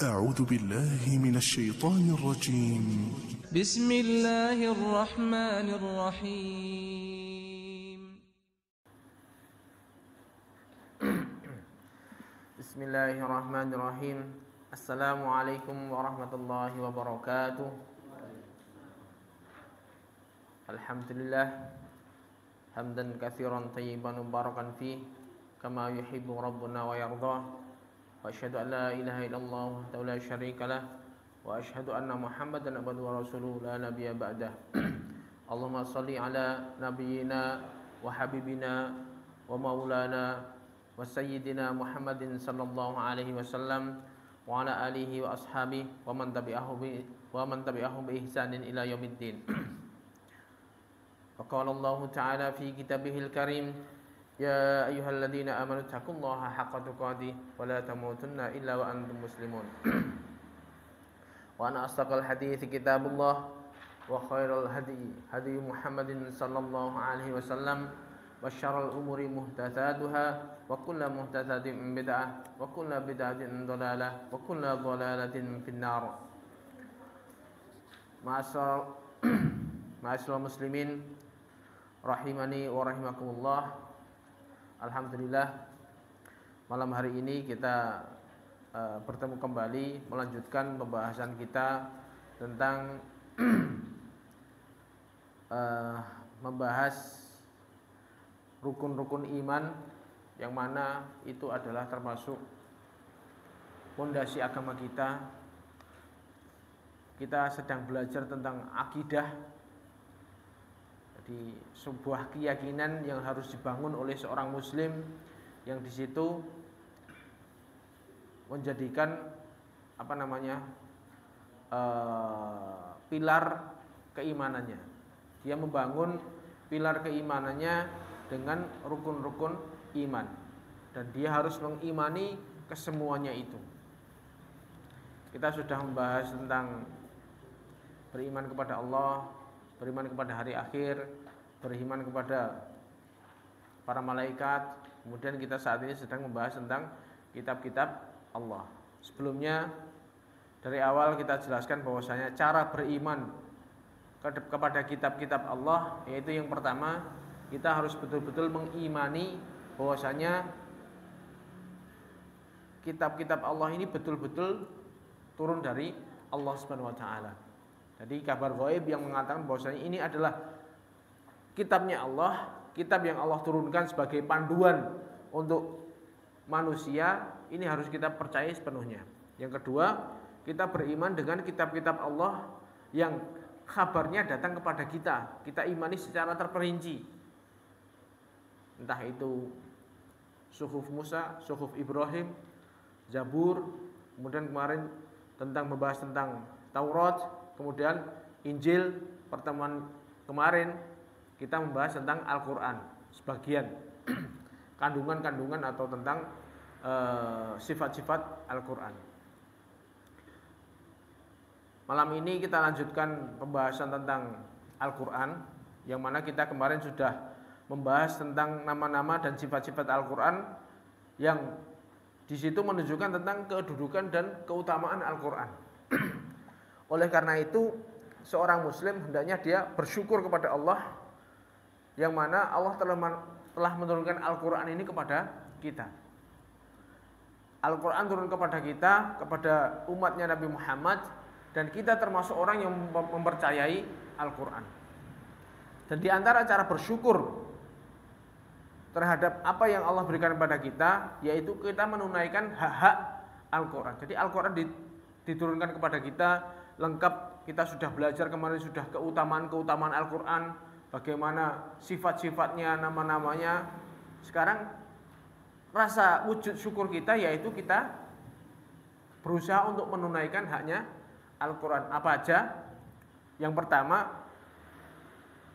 أعوذ بالله من الشيطان الرجيم. بسم الله الرحمن الرحيم. بسم الله الرحمن الرحيم. السلام عليكم ورحمة الله وبركاته. الحمد لله حمدا كثيرا طيبا مباركا فيه كما يحب ربنا ويرضاه. وأشهد أن لا إله إلا الله وحده لا شريك له وأشهد أن محمدا عبده ورسوله لا نبي بعده. اللهم صل على نبينا وحبيبنا ومولانا وسيدنا محمد صلى الله عليه وسلم وعلى آله وأصحابه ومن تبعهم بإحسان إلى يوم الدين. وقال الله تعالى في كتابه الكريم: يا أيها الذين آمنوا اتقوا الله حق تقاته ولا تموتن إلا وأنتم مسلمون. وأن أصدق الحديث كتاب الله وخير الهدي هدي محمد صلى الله عليه وسلم وشر الأمور محدثاتها وكل محدثة بدعة وكل بدعة ضلالة وكل ضلالة في النار. Ma'asyiral muslimin rahimani wa rahimakumullah. Alhamdulillah, malam hari ini kita bertemu kembali melanjutkan pembahasan kita tentang membahas rukun-rukun iman, yang mana itu adalah termasuk fondasi agama kita. Kita sedang belajar tentang akidah. Jadi sebuah keyakinan yang harus dibangun oleh seorang muslim, yang di situ menjadikan pilar keimanannya. Dia membangun pilar keimanannya dengan rukun-rukun iman, dan dia harus mengimani kesemuanya itu. Kita sudah membahas tentang beriman kepada Allah, beriman kepada hari akhir, beriman kepada para malaikat. Kemudian kita saat ini sedang membahas tentang kitab-kitab Allah. Sebelumnya dari awal kita jelaskan bahwasanya cara beriman kepada kitab-kitab Allah, yaitu yang pertama, kita harus betul-betul mengimani bahwasanya kitab-kitab Allah ini betul-betul turun dari Allah Subhanahu wa taala. Jadi kabar ghaib yang mengatakan bahwasanya ini adalah kitabnya Allah, kitab yang Allah turunkan sebagai panduan untuk manusia, ini harus kita percaya sepenuhnya. Yang kedua, kita beriman dengan kitab-kitab Allah yang kabarnya datang kepada kita. Kita imani secara terperinci. Entah itu Suhuf Musa, Suhuf Ibrahim, Zabur, kemudian kemarin membahas tentang Taurat, kemudian Injil. Pertemuan kemarin kita membahas tentang Al-Quran, sebagian kandungan-kandungan atau tentang sifat-sifat Al-Quran. Malam ini kita lanjutkan pembahasan tentang Al-Quran, yang mana kita kemarin sudah membahas tentang nama-nama dan sifat-sifat Al-Quran, yang di situ menunjukkan tentang kedudukan dan keutamaan Al-Quran. Oleh karena itu, seorang muslim hendaknya dia bersyukur kepada Allah, yang mana Allah telah menurunkan Al-Quran ini kepada kita. Al-Quran turun kepada kita, kepada umatnya Nabi Muhammad, dan kita termasuk orang yang mempercayai Al-Quran. Dan di antara cara bersyukur terhadap apa yang Allah berikan kepada kita, yaitu kita menunaikan hak-hak Al-Quran. Jadi Al-Quran diturunkan kepada kita lengkap. Kita sudah belajar kemarin, sudah keutamaan Al-Quran, bagaimana sifat-sifatnya, nama-namanya. Sekarang rasa wujud syukur kita, yaitu kita berusaha untuk menunaikan haknya Al-Quran. Apa aja? Yang pertama,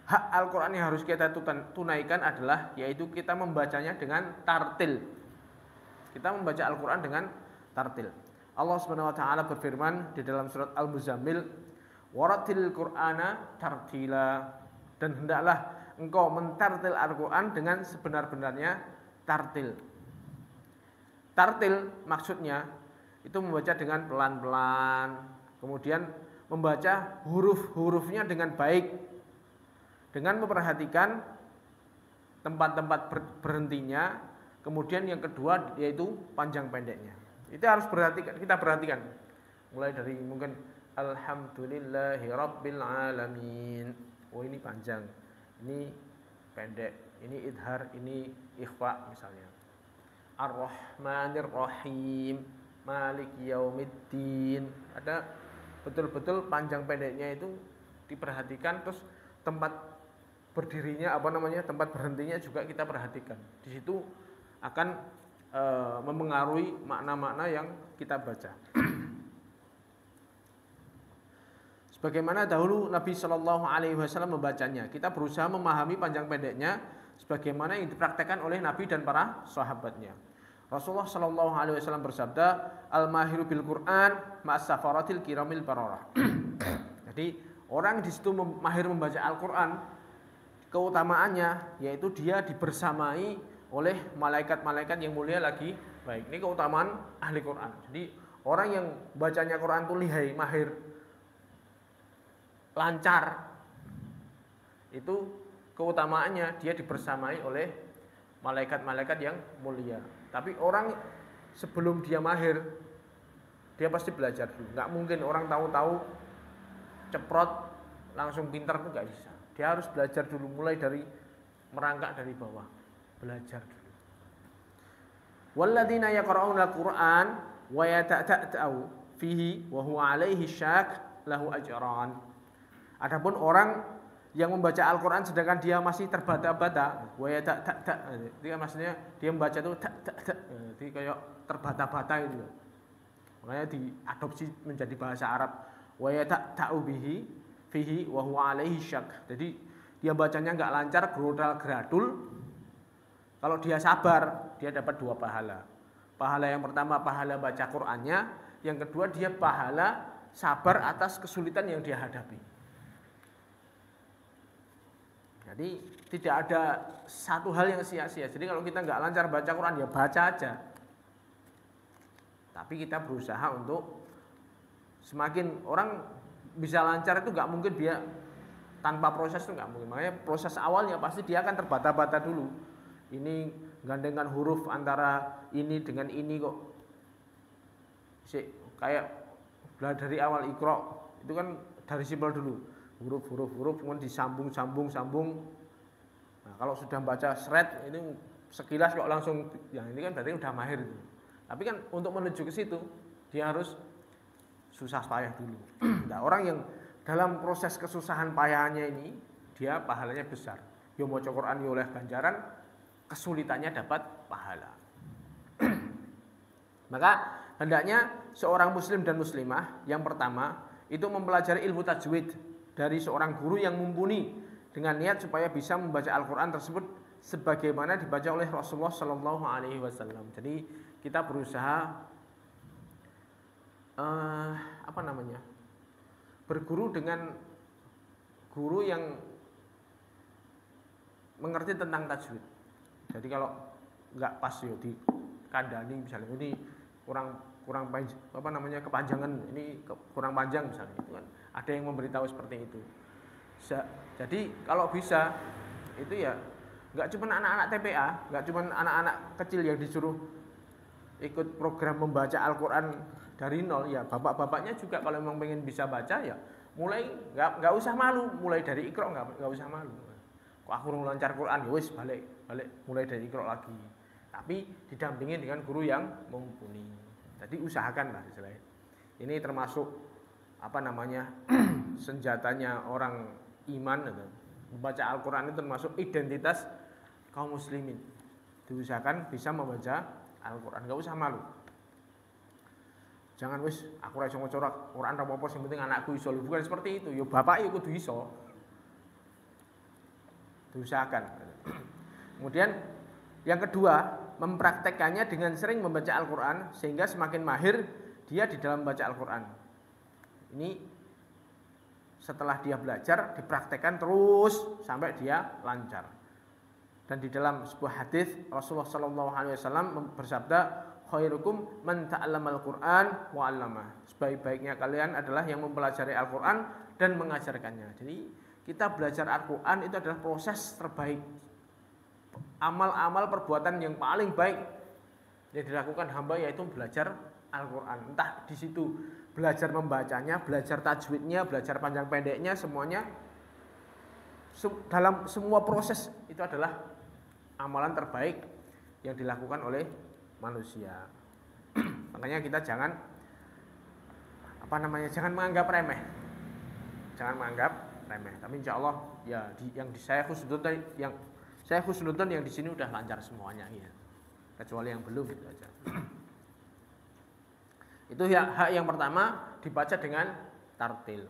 hak Al-Quran yang harus kita tunaikan adalah, yaitu kita membacanya dengan tartil. Kita membaca Al-Quran dengan tartil. Allah Subhanahu wa taala berfirman di dalam surat Al-Muzammil, "Waratil Qur'ana tartila." Dan hendaklah engkau mentartil Al-Quran dengan sebenar-benarnya tartil. Tartil maksudnya itu membaca dengan pelan-pelan, kemudian membaca huruf-hurufnya dengan baik, dengan memperhatikan tempat-tempat berhentinya, kemudian yang kedua yaitu panjang pendeknya. Itu harus kita perhatikan. Mulai dari mungkin Alhamdulillahirabbil alamin. Oh ini panjang, ini pendek, ini idhar, ini ikhfa misalnya. Ar-Rahmanir-Rahim, Maliki Yaumiddin. Ada betul-betul panjang pendeknya itu diperhatikan, terus tempat berdirinya tempat berhentinya juga kita perhatikan. Di situ akan mempengaruhi makna-makna yang kita baca. Sebagaimana dahulu Nabi Shallallahu Alaihi Wasallam membacanya, kita berusaha memahami panjang pendeknya sebagaimana yang dipraktekkan oleh Nabi dan para sahabatnya. Rasulullah Shallallahu Alaihi Wasallam bersabda, al-mahiru bil Quran ma'as safaratil kiramil bararah. Jadi orang di situ mahir membaca Al-Quran, keutamaannya yaitu dia dibersamai oleh malaikat-malaikat yang mulia lagi baik. Ini keutamaan ahli Quran. Jadi orang yang bacanya Quran itu lihai, mahir, lancar, itu keutamaannya dia dibersamai oleh malaikat-malaikat yang mulia. Tapi orang sebelum dia mahir, dia pasti belajar dulu. Nggak mungkin orang tahu-tahu ceprot langsung pintar, itu nggak bisa. Dia harus belajar dulu, mulai dari merangkak dari bawah, belajar dulu. Walladzina yaqra'una al-Qur'an wa yata'ta'u fihi wa huwa 'alaihi syak lahu ajran. Adapun orang yang membaca Al-Quran sedangkan dia masih terbata-bata, itu kan maksudnya dia membaca itu jadi kayak terbata-bata itu. Makanya diadopsi menjadi bahasa Arab. Wa yata'u bihi fihi wa huwa 'alaihi syak. Jadi dia bacanya enggak lancar, gerodal-geradul. Kalau dia sabar, dia dapat 2 pahala. Pahala yang pertama pahala baca Qur'annya, yang kedua dia pahala sabar atas kesulitan yang dia hadapi. Jadi tidak ada satu hal yang sia-sia. Jadi kalau kita nggak lancar baca Quran, ya baca aja. Tapi kita berusaha untuk semakin orang bisa lancar itu nggak mungkin dia tanpa proses itu nggak mungkin. Makanya proses awalnya pasti dia akan terbata-bata dulu. Ini gandengan huruf antara ini dengan ini kok. Kayak dari awal Iqra itu kan dari simpel dulu. Huruf, kemudian disambung. Nah, kalau sudah baca seret ini sekilas kok langsung, yang ini kan berarti udah mahir itu. Tapi kan untuk menuju ke situ dia harus susah payah dulu. Nah, orang yang dalam proses kesusahan payahnya ini dia pahalanya besar. Yo maca Quran yo oleh ganjaran, kesulitannya dapat pahala. Maka hendaknya seorang muslim dan muslimah yang pertama itu mempelajari ilmu tajwid dari seorang guru yang mumpuni dengan niat supaya bisa membaca Al-Quran tersebut sebagaimana dibaca oleh Rasulullah Sallallahu Alaihi Wasallam. Jadi kita berusaha berguru dengan guru yang mengerti tentang tajwid. Jadi kalau nggak pas yo di kandani misalnya ini kurang kepanjangan, ini kurang panjang misalnya, itu kan ada yang memberitahu seperti itu. Jadi kalau bisa itu ya nggak cuma anak-anak TPA, nggak cuma anak-anak kecil yang disuruh ikut program membaca Al-Quran dari nol, ya bapak-bapaknya juga kalau memang pengen bisa baca ya mulai nggak usah malu, mulai dari Iqra nggak usah malu. Kok aku lancar Quran, ya wis balik mulai dari Iqra lagi. Tapi didampingi dengan guru yang mumpuni. Jadi usahakanlah istilahnya. Ini termasuk senjatanya orang iman itu. Membaca Al-Quran itu termasuk identitas kaum muslimin. Diusahakan bisa membaca Al-Quran, enggak usah malu. Jangan wis aku ora iso maca Quran ora apa-apa sing penting anakku iso. Bukan seperti itu. Yo bapak yo kudu iso. Diusahakan. Kemudian yang kedua, mempraktekkannya dengan sering membaca Al-Quran sehingga semakin mahir dia di dalam membaca Al-Quran. Ini setelah dia belajar dipraktekkan terus sampai dia lancar. Dan di dalam sebuah hadis Rasulullah SAW bersabda, khairukum man ta'allamal Qur'an wa 'allamah. Sebaik-baiknya kalian adalah yang mempelajari Al-Qur'an dan mengajarkannya. Jadi kita belajar Al-Qur'an itu adalah proses terbaik. Amal-amal perbuatan yang paling baik yang dilakukan hamba yaitu belajar Al-Qur'an. Entah di situ belajar membacanya, belajar tajwidnya, belajar panjang pendeknya, semuanya dalam semua proses itu adalah amalan terbaik yang dilakukan oleh manusia. Makanya kita jangan jangan menganggap remeh. Jangan menganggap remeh. Tapi insya Allah ya yang saya khusnudon yang di sini udah lancar semuanya ya. Kecuali yang belum gitu aja. Itu hak yang pertama dibaca dengan tartil.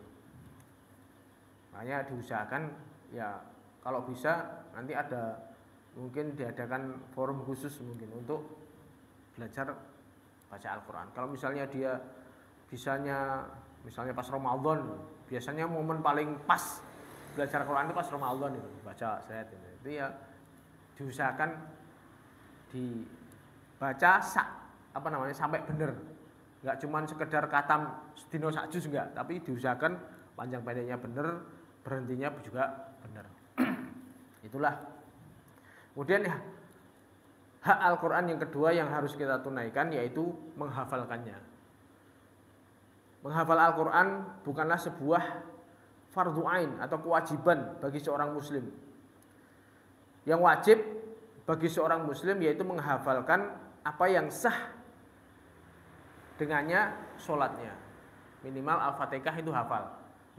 Makanya diusahakan ya kalau bisa nanti mungkin diadakan forum khusus mungkin untuk belajar baca Al-Quran. Kalau misalnya dia misalnya pas Ramadan, biasanya momen paling pas belajar Al-Quran itu pas Ramadan itu baca ayat itu ya diusahakan dibaca sampai benar. Enggak cuman sekedar katam sedino sak juz enggak, tapi diusahakan panjang pendeknya benar, berhentinya juga benar. Itulah. Kemudian ya, hak Al-Quran yang kedua yang harus kita tunaikan yaitu menghafalkannya. Menghafal Al-Quran bukanlah sebuah fardhu ain atau kewajiban bagi seorang muslim. Yang wajib bagi seorang muslim yaitu menghafalkan apa yang sah dengannya sholatnya. Minimal Al-Fatihah itu hafal.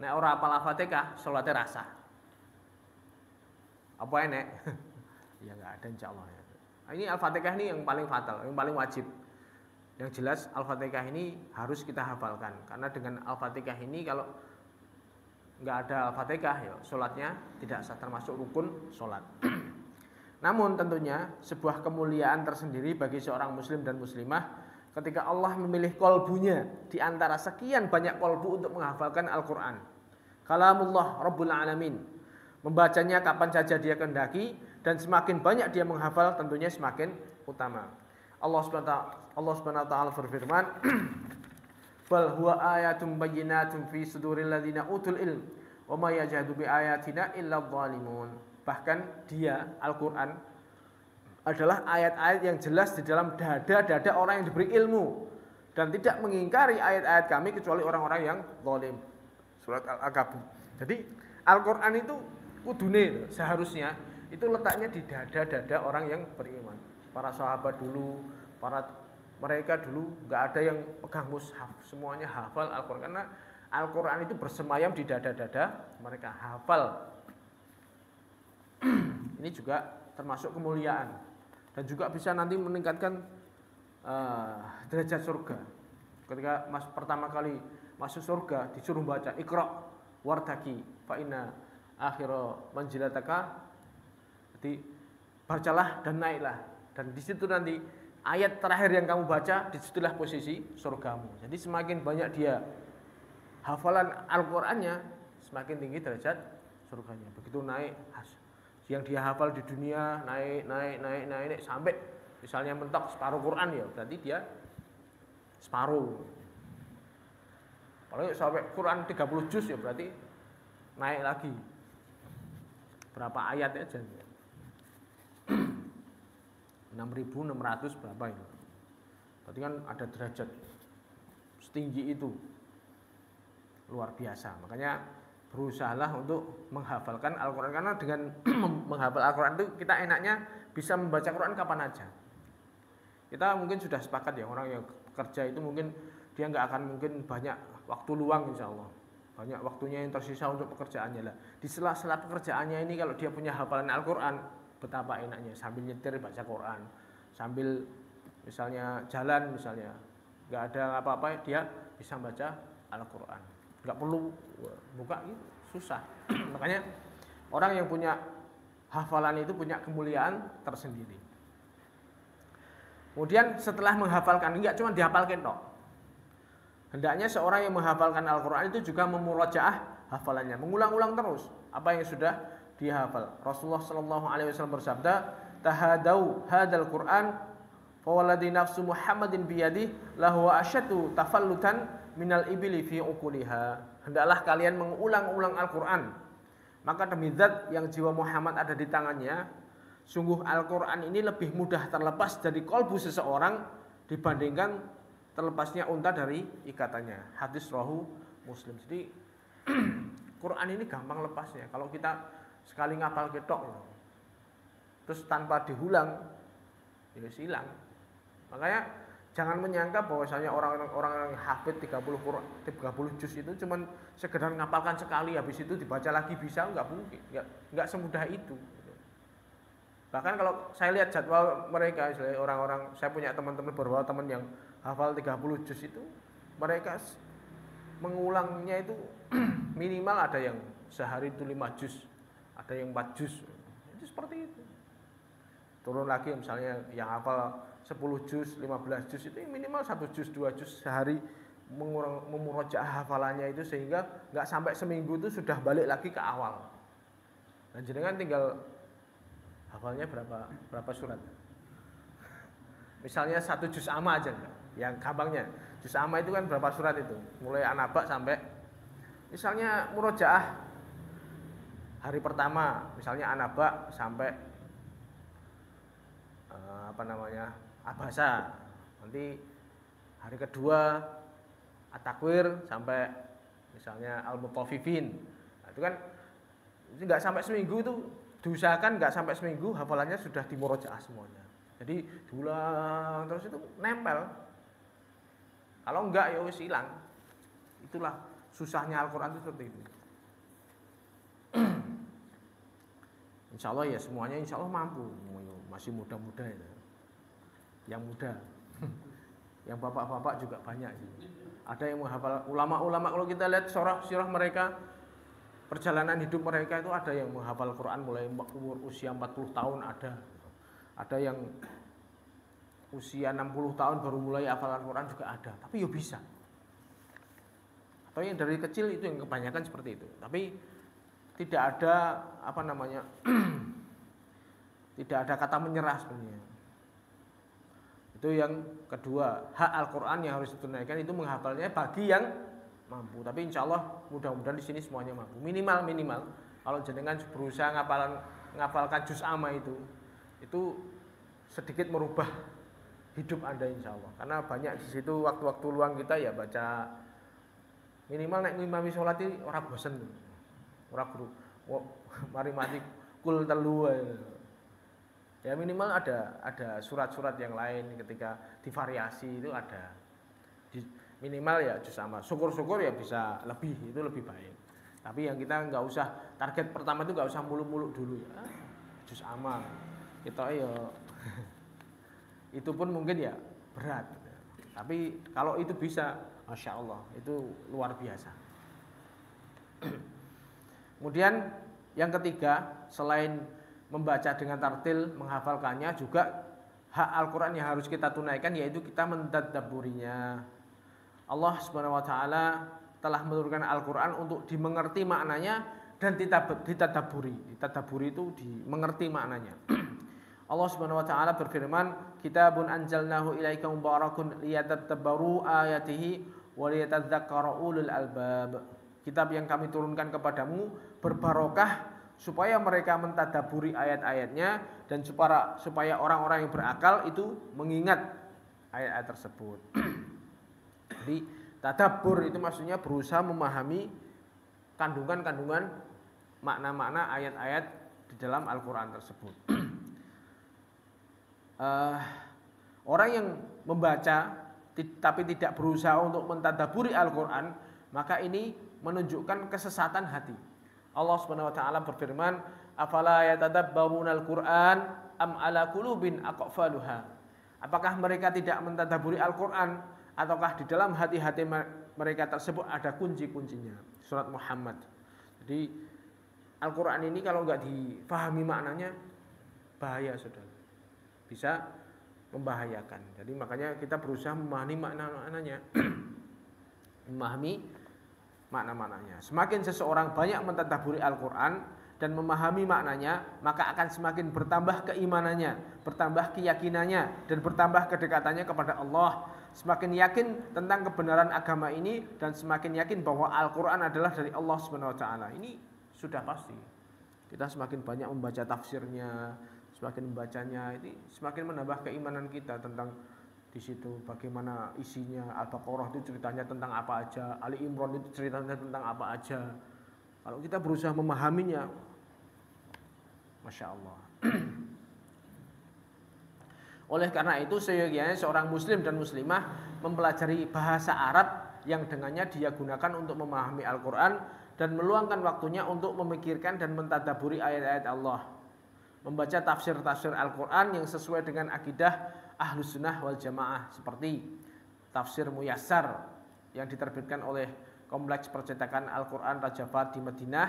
Nek ora hafal Al-Fatihah, sholatnya rasa. Apa enek? Ya enggak ada insyaallah ya. Ini Al-Fatihah ini yang paling fatal, yang paling wajib. Yang jelas Al-Fatihah ini harus kita hafalkan. Karena dengan Al-Fatihah ini kalau enggak ada Al-Fatihah ya sholatnya tidak sah, termasuk rukun sholat. Namun tentunya sebuah kemuliaan tersendiri bagi seorang muslim dan muslimah ketika Allah memilih kolbunya di antara sekian banyak kolbu untuk menghafalkan Al-Quran. Kalamullah Rabbul Alamin. Membacanya kapan saja dia kehendaki dan semakin banyak dia menghafal tentunya semakin utama. Allah Subhanahu wa taala berfirman, "Bal huwa ayatum bayyinatun fi suduril ladzina utul ilm wa ma yajhadu bi ayatina illa dhalimun." Bahkan dia Al-Qur'an adalah ayat-ayat yang jelas di dalam dada-dada orang yang diberi ilmu dan tidak mengingkari ayat-ayat kami kecuali orang-orang yang zalim. Surat Al-Ankabut. Jadi Al-Qur'an itu kudune seharusnya itu letaknya di dada-dada orang yang beriman. Para sahabat dulu, mereka dulu nggak ada yang pegang mushaf, semuanya hafal Al-Qur'an karena Al-Qur'an itu bersemayam di dada-dada mereka hafal. Ini juga termasuk kemuliaan dan juga bisa nanti meningkatkan derajat surga. Ketika pertama kali masuk surga disuruh baca Iqra wartaqi fa inna akhira manzilataka. Jadi bacalah dan naiklah dan di situ nanti ayat terakhir yang kamu baca disitulah posisi surgamu. Jadi semakin banyak dia hafalan Al-Qur'annya semakin tinggi derajat surganya. Begitu naik yang dia hafal di dunia naik sampai misalnya mentok separuh Quran ya berarti dia separuh. Kalau sampai Quran 30 juz ya berarti naik lagi berapa ayat aja. 6.600 berapa itu? Berarti kan ada derajat setinggi itu luar biasa. Makanya berusahalah untuk menghafalkan Al-Quran karena dengan menghafal Al-Quran itu kita enaknya bisa membaca Quran kapan aja. Kita mungkin sudah sepakat ya orang yang kerja itu mungkin dia nggak akan mungkin banyak waktu luang insya Allah. Banyak waktunya yang tersisa untuk pekerjaannya lah. Di sela-sela pekerjaannya ini kalau dia punya hafalan Al-Quran betapa enaknya sambil nyetir baca Quran, sambil misalnya jalan misalnya nggak ada apa-apa dia bisa baca Al-Quran. Nggak perlu buka gitu, susah. Makanya orang yang punya hafalan itu punya kemuliaan tersendiri. Kemudian setelah menghafalkan, enggak cuma dihafalkan toh. Hendaknya seorang yang menghafalkan Al-Quran itu juga memurajaah hafalannya, mengulang-ulang terus apa yang sudah dihafal. Rasulullah SAW bersabda, "Tahadau hadal Quran Fawalladhi nafsu Muhammadin biyadih lahu asyadu tafallutan minal ibili fi uquliha. Hendaklah kalian mengulang-ulang Al-Qur'an. Maka demi zat yang jiwa Muhammad ada di tangannya, sungguh Al-Qur'an ini lebih mudah terlepas dari kolbu seseorang dibandingkan terlepasnya unta dari ikatannya. Hadis rawahu Muslim. Jadi Quran ini gampang lepasnya. Kalau kita sekali ngapal ketok, terus tanpa diulang, ya hilang. Makanya jangan menyangka bahwasanya orang-orang yang hafid 30 juz itu cuman sekedar ngapalkan sekali, habis itu dibaca lagi bisa, enggak mungkin. Enggak semudah itu. Bahkan kalau saya lihat jadwal mereka, orang-orang, saya punya teman-teman beberapa teman yang hafal 30 juz itu, mereka mengulangnya itu minimal ada yang sehari itu 5 juz, ada yang 4 juz. Itu seperti itu. Turun lagi misalnya yang hafal 10 juz, 15 juz itu minimal 1 juz, 2 juz sehari memurojaah hafalannya itu sehingga enggak sampai seminggu itu sudah balik lagi ke awal. Dan jenengan tinggal hafalnya berapa surat? Misalnya 1 juz amma aja, yang gampangnya. Juz amma itu kan berapa surat itu? Mulai An-Naba sampai misalnya murojaah hari pertama, misalnya An-Naba sampai Abasa. Nanti hari kedua At-Takwir sampai misalnya Al-Mutaffifin. Nah, itu kan enggak sampai seminggu itu. Diusahakan nggak sampai seminggu hafalannya sudah dimurojaah semuanya. Jadi diulang terus itu nempel. Kalau enggak ya wis hilang. Itulah susahnya Al-Qur'an itu seperti itu. Insya Allah ya semuanya insya Allah mampu. Masih muda-muda ya. Yang muda. Yang bapak-bapak juga banyak sih. Ada yang menghafal ulama-ulama, kalau kita lihat sirah mereka, perjalanan hidup mereka itu ada yang menghafal Quran mulai umur usia 40 tahun ada yang usia 60 tahun baru mulai hafalan Quran juga ada, tapi ya bisa. Atau yang dari kecil itu yang kebanyakan seperti itu. Tapi tidak ada tidak ada kata menyerah sebenarnya. Itu yang kedua, hak Al-Quran yang harus ditunaikan itu menghafalnya bagi yang mampu. Tapi insya Allah mudah-mudahan di sini semuanya mampu. Minimal kalau jenengan berusaha ngapalkan juz amma itu sedikit merubah hidup Anda insya Allah. Karena banyak di situ waktu-waktu luang kita ya baca, minimal nek ngimami sholat iki ora bosen. Ora guru. Mari mati kul telu. Ya minimal ada surat-surat yang lain ketika divariasi itu ada. Minimal ya juz amma. Syukur-syukur ya bisa lebih, itu lebih baik. Tapi yang kita nggak usah, target pertama itu nggak usah muluk-muluk dulu ya. Juz amma. Kita ya itu pun mungkin ya berat. Tapi kalau itu bisa, masya Allah, itu luar biasa. Kemudian yang ketiga, selain membaca dengan tartil, menghafalkannya, juga hak Al-Quran yang harus kita tunaikan, yaitu kita mentadabburinya. Allah Subhanahu wa taala telah menurunkan Al-Qur'an untuk dimengerti maknanya dan ditadabburi. Ditadabburi itu dimengerti maknanya. Allah Subhanahu wa taala berfirman, "Kitabun anzalnahu ilaika mubarakun liyadabbaru ayatihi wa liyatadzakkara ulul albab." Kitab yang kami turunkan kepadamu berbarokah supaya mereka mentadabburi ayat-ayatnya dan supaya orang-orang yang berakal itu mengingat ayat-ayat tersebut. Jadi tadabbur itu maksudnya berusaha memahami kandungan-kandungan makna-makna ayat-ayat di dalam Al-Quran tersebut. Orang yang membaca tapi tidak berusaha untuk mentadabburi Al-Quran, maka ini menunjukkan kesesatan hati. Allah Subhanahu wa taala berfirman, "Afala yatadabbarunal Qur'an am ala qulubin aqfaluha?" Apakah mereka tidak mentadabburi Al-Quran ataukah di dalam hati-hati mereka tersebut ada kunci-kuncinya? Surat Muhammad. Jadi Al-Quran ini kalau nggak difahami maknanya bahaya, saudara. Bisa membahayakan. Jadi makanya kita berusaha memahami makna-maknanya. Memahami makna-maknanya. Semakin seseorang banyak mentadabburi Al-Quran, dan memahami maknanya, maka akan semakin bertambah keimanannya, bertambah keyakinannya, dan bertambah kedekatannya kepada Allah. Semakin yakin tentang kebenaran agama ini dan semakin yakin bahwa Al-Quran adalah dari Allah SWT. Ini sudah pasti. Kita semakin banyak membaca tafsirnya, semakin membacanya, ini semakin menambah keimanan kita tentang di situ bagaimana isinya. Al-Baqarah itu ceritanya tentang apa aja, Ali Imran itu ceritanya tentang apa aja. Kalau kita berusaha memahaminya, Masya Allah. Oleh karena itu seyogianya seorang muslim dan muslimah mempelajari bahasa Arab yang dengannya dia gunakan untuk memahami Al-Quran dan meluangkan waktunya untuk memikirkan dan mentadaburi ayat-ayat Allah. Membaca tafsir-tafsir Al-Quran yang sesuai dengan akidah Ahlus Sunnah wal Jamaah seperti tafsir Muyassar yang diterbitkan oleh Kompleks Percetakan Al-Quran Raja Fahd di Madinah.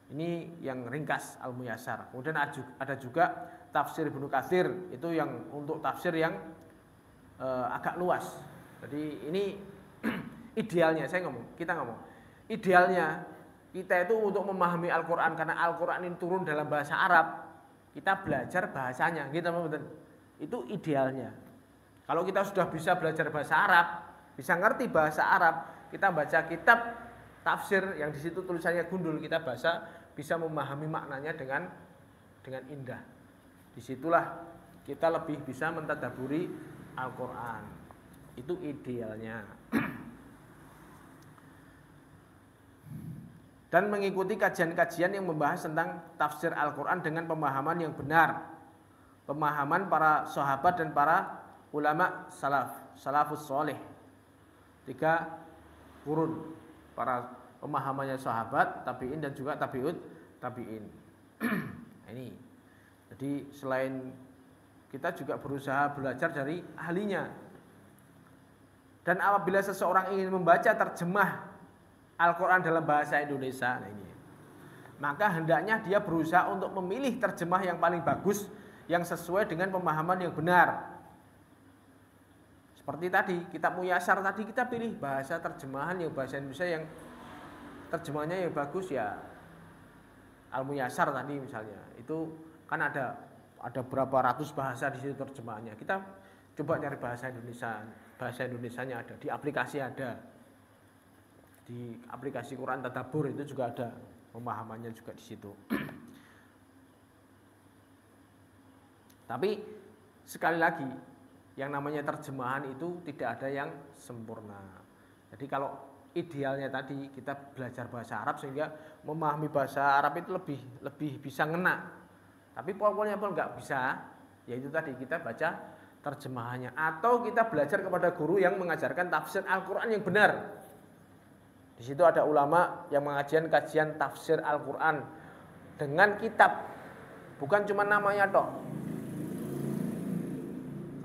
Ini yang ringkas Al-Muyassar. Kemudian ada juga tafsir Ibnu Katsir, itu yang untuk tafsir yang agak luas. Jadi ini idealnya kita ngomong. Idealnya kita itu untuk memahami Al-Quran, karena Al-Quran ini turun dalam bahasa Arab, kita belajar bahasanya, gitu betul. Itu idealnya. Kalau kita sudah bisa belajar bahasa Arab, bisa ngerti bahasa Arab, kita baca kitab tafsir yang di situ tulisannya gundul, kita bisa memahami maknanya dengan indah. Disitulah kita lebih bisa mentadaburi Al-Quran. Itu idealnya. Dan mengikuti kajian-kajian yang membahas tentang tafsir Al-Quran dengan pemahaman yang benar, pemahaman para sahabat dan para ulama salafus soleh. 3 kurun para pemahamannya sahabat, tabi'in dan juga tabi'in. Ini. Jadi selain kita juga berusaha belajar dari ahlinya. Dan apabila seseorang ingin membaca terjemah Al-Quran dalam bahasa Indonesia, maka hendaknya dia berusaha untuk memilih terjemah yang paling bagus, yang sesuai dengan pemahaman yang benar. Seperti tadi, kitab Muyassar tadi kita pilih bahasa terjemahan yang bahasa Indonesia yang terjemahannya yang bagus ya. Al-Muyassar tadi misalnya, itu kan ada berapa ratus bahasa di situ terjemahannya. Kita coba cari bahasa Indonesia, bahasa Indonesianya ada, di aplikasi ada. Di aplikasi Quran Tadabbur itu juga ada pemahamannya juga di situ. Tapi sekali lagi, yang namanya terjemahan itu tidak ada yang sempurna. Jadi kalau idealnya tadi kita belajar bahasa Arab sehingga memahami bahasa Arab itu lebih bisa ngena. Tapi pokoknya pun nggak bisa, yaitu tadi kita baca terjemahannya atau kita belajar kepada guru yang mengajarkan tafsir Al-Quran yang benar. Di situ ada ulama yang mengajian kajian tafsir Al-Quran dengan kitab, bukan cuma namanya toh.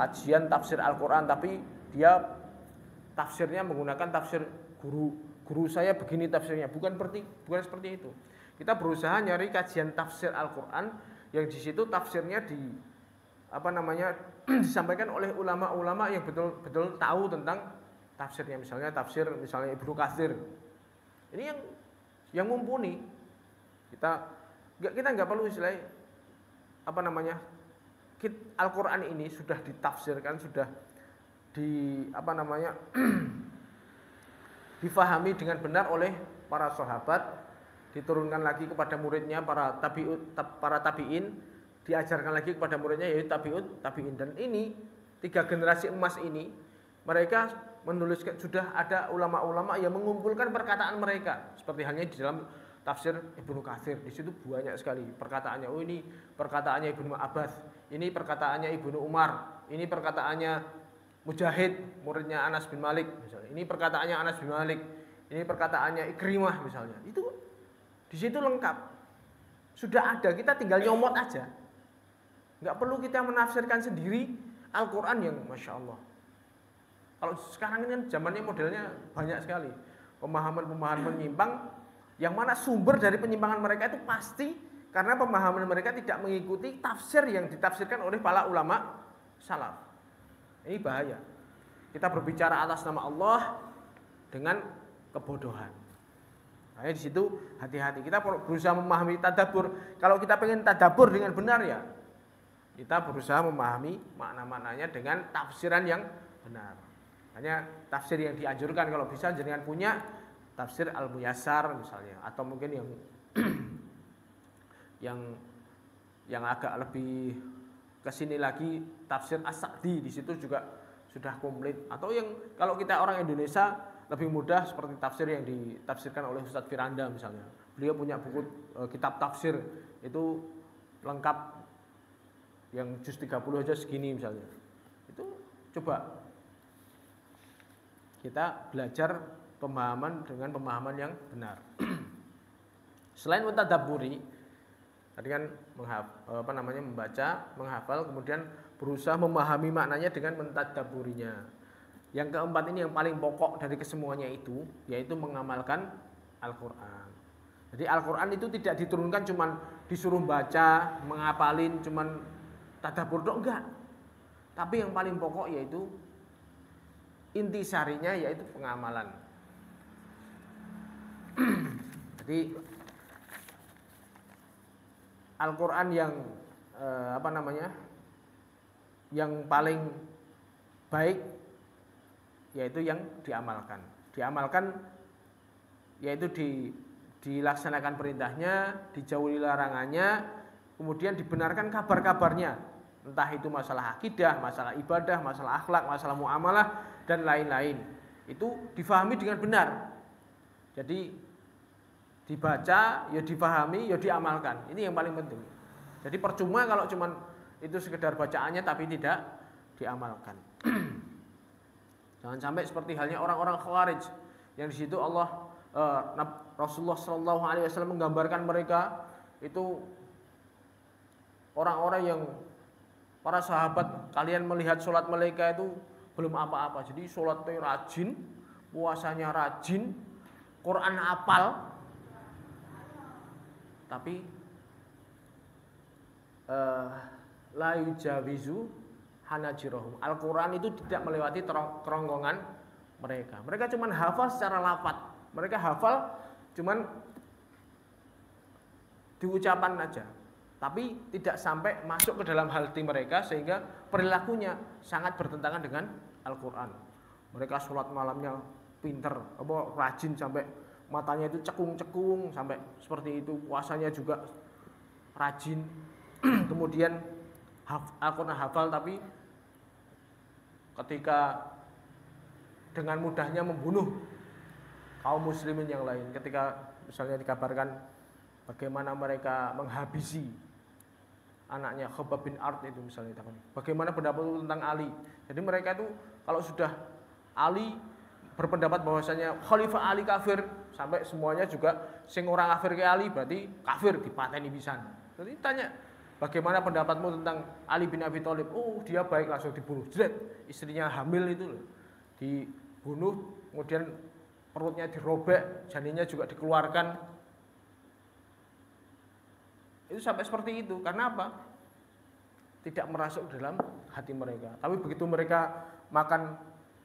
Kajian tafsir Al-Quran, tapi dia tafsirnya menggunakan tafsir guru saya begini tafsirnya, bukan seperti itu. Kita berusaha nyari kajian tafsir Al-Quran yang di situ tafsirnya disampaikan oleh ulama-ulama yang betul-betul tahu tentang tafsirnya. Misalnya Ibnu Katsir. Ini yang mumpuni. Kita nggak perlu istilahnya Al-Quran ini sudah ditafsirkan, sudah difahami dengan benar oleh para sahabat, diturunkan lagi kepada muridnya para tabi'in, diajarkan lagi kepada muridnya yaitu tabi'in. Dan ini 3 generasi emas ini mereka menuliskan, sudah ada ulama-ulama yang mengumpulkan perkataan mereka, seperti halnya di dalam tafsir Ibnu Katsir. Di situ banyak sekali perkataannya. Oh, ini perkataannya Ibnu Abbas, ini perkataannya Ibnu Umar, ini perkataannya Mujahid, muridnya Anas bin Malik misalnya. Ini perkataannya Anas bin Malik, ini perkataannya Ikrimah misalnya. Itu di situ lengkap. Sudah ada, kita tinggal nyomot aja. Enggak perlu kita menafsirkan sendiri Al-Quran yang Masya Allah. Kalau sekarang ini kan zamannya modelnya banyak sekali. Pemahaman-pemahaman menyimpang, yang mana sumber dari penyimpangan mereka itu pasti karena pemahaman mereka tidak mengikuti tafsir yang ditafsirkan oleh para ulama salaf. Ini bahaya. Kita berbicara atas nama Allah dengan kebodohan. Nah, di situ hati-hati. Kita berusaha memahami tadabbur. Kalau kita pengen tadabbur dengan benar ya, kita berusaha memahami makna-maknanya dengan tafsiran yang benar. Hanya tafsir yang dianjurkan kalau bisa jangan punya tafsir Al-Muyassar misalnya, atau mungkin yang agak lebih kesini lagi tafsir As-Sa'di, di situ juga sudah komplit. Atau yang kalau kita orang Indonesia lebih mudah seperti tafsir yang ditafsirkan oleh Ustadz Firanda misalnya. Beliau punya buku kitab tafsir itu lengkap, yang juz 30 aja segini misalnya. Itu coba kita belajar pemahaman dengan pemahaman yang benar. Selain mentadabburi, tadi kan membaca, menghafal, kemudian berusaha memahami maknanya dengan mentadabburinya. Yang keempat ini yang paling pokok dari kesemuanya itu, yaitu mengamalkan Al-Quran. Jadi Al-Quran itu tidak diturunkan cuman disuruh baca, menghafalin, cuman tadabbur dok, enggak. Tapi yang paling pokok yaitu intisarinya yaitu pengamalan. Jadi Al-Quran yang yang paling baik yaitu yang diamalkan. Diamalkan yaitu dilaksanakan perintahnya, dijauhi larangannya, kemudian dibenarkan kabar-kabarnya. Entah itu masalah akidah, masalah ibadah, masalah akhlak, masalah muamalah, dan lain-lain. Itu difahami dengan benar. Jadi dibaca, ya difahami, ya diamalkan. Ini yang paling penting. Jadi percuma kalau cuman itu sekedar bacaannya tapi tidak diamalkan. Jangan sampai seperti halnya orang-orang Khawarij yang di situ Rasulullah SAW menggambarkan mereka itu orang-orang yang para sahabat, kalian melihat sholat mereka itu belum apa-apa. Jadi sholatnya rajin, puasanya rajin, Quran hafal, tapi la yujawizu hanajirahum. Al-Quran itu tidak melewati kerongkongan mereka. Mereka cuma hafal secara lafaz. Mereka hafal cuman diucapan aja, tapi tidak sampai masuk ke dalam hati mereka sehingga perilakunya sangat bertentangan dengan Al-Quran. Mereka sholat malamnya pinter, rajin sampai matanya itu cekung-cekung sampai seperti itu. Puasanya juga rajin. Kemudian Al-Quran hafal, tapi ketika dengan mudahnya membunuh kaum muslimin yang lain. Ketika misalnya dikabarkan bagaimana mereka menghabisi anaknya Khabbab bin Art itu misalnya, bagaimana pendapat tentang Ali. Jadi mereka itu kalau sudah Ali berpendapat bahwasanya Khalifah Ali kafir, sampai semuanya juga sing orang kafir ke Ali berarti kafir, dipateni pisan. Jadi tanya, bagaimana pendapatmu tentang Ali bin Abi Thalib? Oh, dia baik, langsung dibunuh. Jret, istrinya hamil itu loh, dibunuh, kemudian perutnya dirobek, janinnya juga dikeluarkan. Itu sampai seperti itu. Karena apa? Tidak merasuk dalam hati mereka. Tapi begitu mereka makan,